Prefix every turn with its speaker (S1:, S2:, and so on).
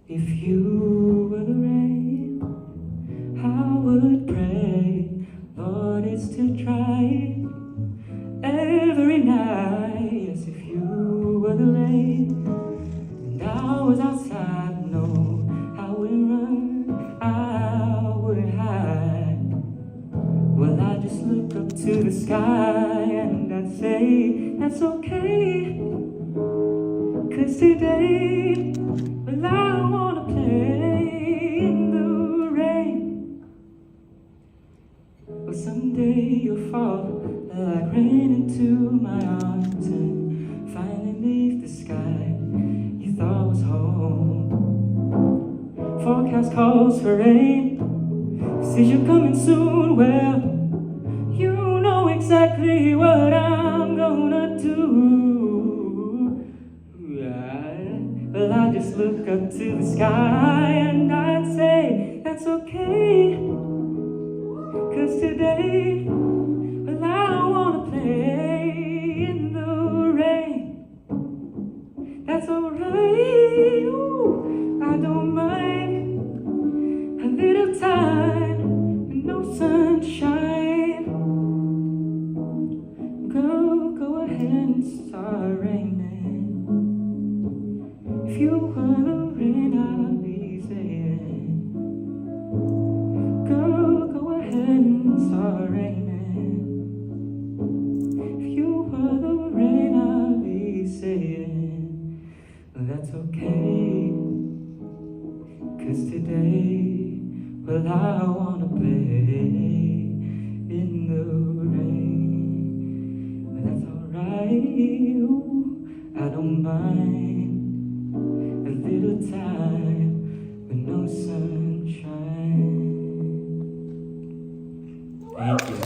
S1: If you were the rain, I would pray, Lord, it's to try every night. Yes, if you were the rain and I was outside, no, I wouldn't run, I wouldn't hide. Well, I just look up to the sky and I'd say, that's okay, 'cause today, well, I wanna play in the rain. Well, someday you'll fall like rain into my arms and finally leave the sky you thought was home. Forecast calls for rain, says you're coming soon. Well, you know exactly what I'm gonna do. Well, I just look up to the sky and I'd say, that's okay, 'cause today, well, I wanna play in the rain. That's alright, ooh, I don't mind a little time and no sunshine. Girl, go ahead and start raining. If you were the rain, I'd be saying, girl, go ahead and start raining. If you were the rain, I'd be saying, well, that's okay, 'cause today, well, I wanna play in the rain. Well, that's alright, ooh, I don't mind a little time with no sunshine. Thank you.